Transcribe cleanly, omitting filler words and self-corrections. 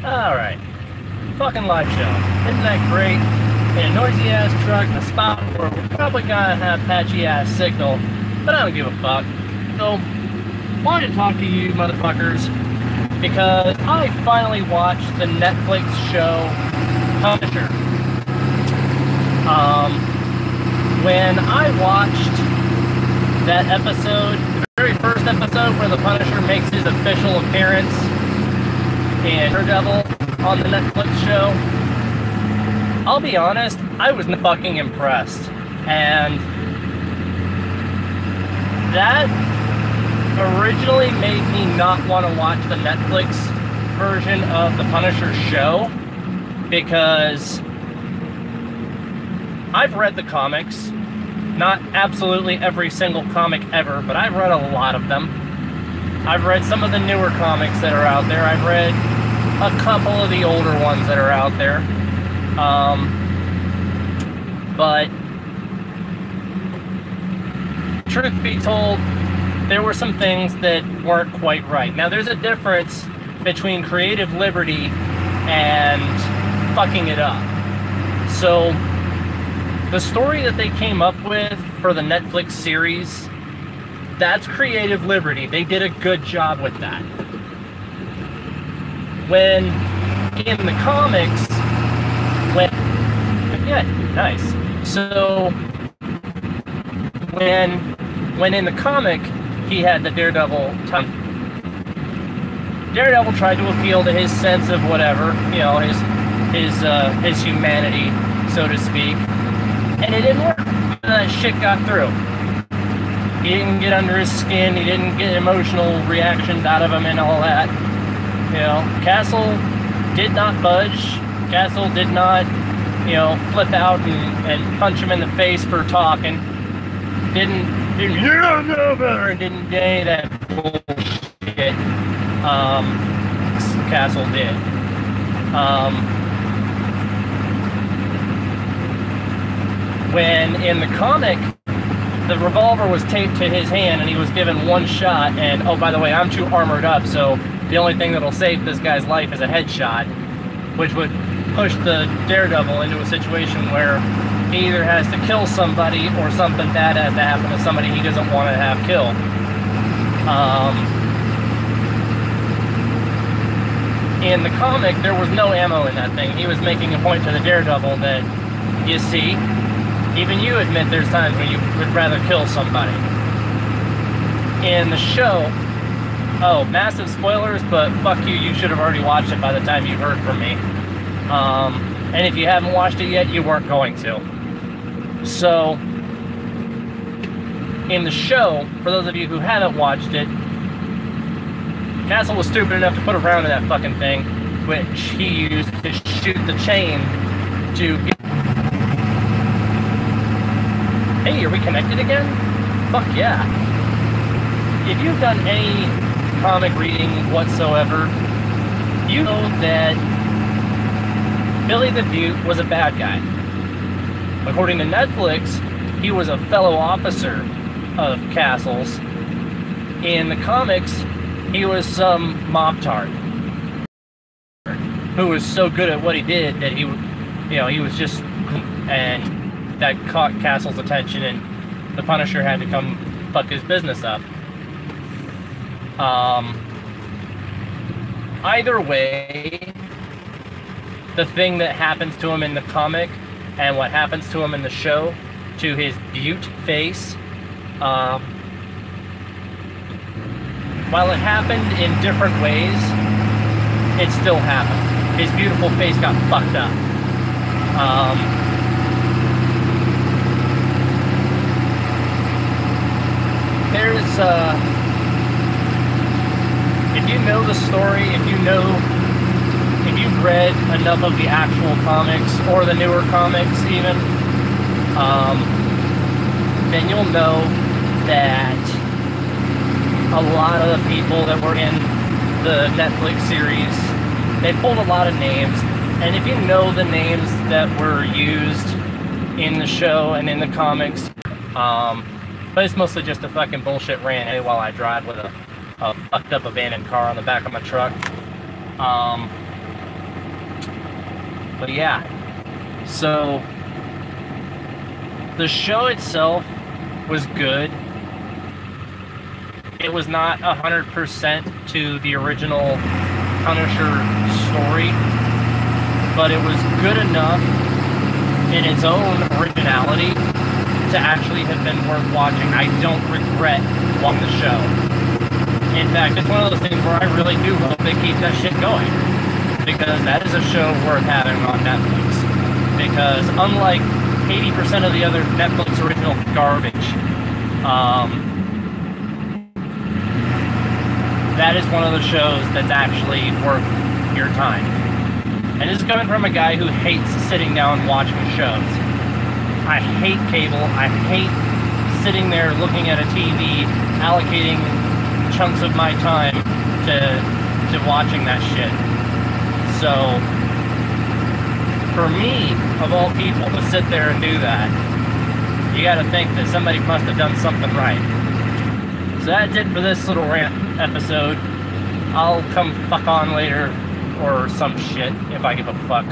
Alright. Fucking live show. Isn't that great? In a noisy ass truck in a spot where we're probably gonna have patchy ass signal, but I don't give a fuck. So, wanted to talk to you motherfuckers because I finally watched the Netflix show Punisher. When I watched that episode, the very first episode where the Punisher makes his official appearance in Daredevil on the Netflix show, I'll be honest, I was fucking impressed. And that originally made me not want to watch the Netflix version of the Punisher show because I've read the comics. Not absolutely every single comic ever, but I've read a lot of them. I've read some of the newer comics that are out there. I've read a couple of the older ones that are out there. But truth be told, there were some things that weren't quite right. Now, there's a difference between creative liberty and fucking it up. So, the story that they came up with for the Netflix series, that's creative liberty. They did a good job with that. When in the comics, yeah, nice. So when in the comic he had the Daredevil tongue, Daredevil tried to appeal to his sense of whatever, you know, his humanity, so to speak. And it didn't work. That shit got through. He didn't get under his skin. He didn't get emotional reactions out of him and all that. You know, Castle did not budge. Castle did not, you know, flip out and punch him in the face for talking. Didn't and didn't do any of that bullshit. Castle did. When in the comic, the revolver was taped to his hand and he was given one shot, and oh, by the way, I'm too armored up, so the only thing that'll save this guy's life is a headshot, which would push the Daredevil into a situation where he either has to kill somebody or something bad has to happen to somebody he doesn't want to have killed. In the comic, there was no ammo in that thing. He was making a point to the Daredevil that, you see, even you admit there's times when you would rather kill somebody. In the show, oh, massive spoilers, but fuck you, you should have already watched it by the time you heard from me. And if you haven't watched it yet, you weren't going to. So, in the show, for those of you who haven't watched it, Castle was stupid enough to put a round in that fucking thing, which he used to shoot the chain to get... Hey, are we connected again? Fuck yeah. If you've done any comic reading whatsoever, you know that Billy the Beaut was a bad guy. According to Netflix, he was a fellow officer of Castle's. In the comics, he was some mob-tard who was so good at what he did that he was just... and that caught Castle's attention, and the Punisher had to come fuck his business up. Either way, the thing that happens to him in the comic and what happens to him in the show, to his Beaut face, while it happened in different ways, it still happened. His beautiful face got fucked up. There's, if you know the story, if you've read enough of the actual comics, or the newer comics even, then you'll know that a lot of the people that were in the Netflix series, they pulled a lot of names, and if you know the names that were used in the show and in the comics, but it's mostly just a fucking bullshit rant while I drive with a fucked up abandoned car on the back of my truck. But yeah, so the show itself was good. It was not 100% to the original Punisher story, but it was good enough in its own originality to actually have been worth watching. I don't regret watching the show. In fact, it's one of those things where I really do hope they keep that shit going, because that is a show worth having on Netflix. Because unlike 80% of the other Netflix original garbage, that is one of the shows that's actually worth your time. And this is coming from a guy who hates sitting down watching shows. I hate cable. I hate sitting there looking at a TV, allocating chunks of my time to watching that shit. So, for me, of all people, to sit there and do that, you gotta think that somebody must have done something right. So that's it for this little rant episode. I'll come fuck on later, or some shit, if I give a fuck.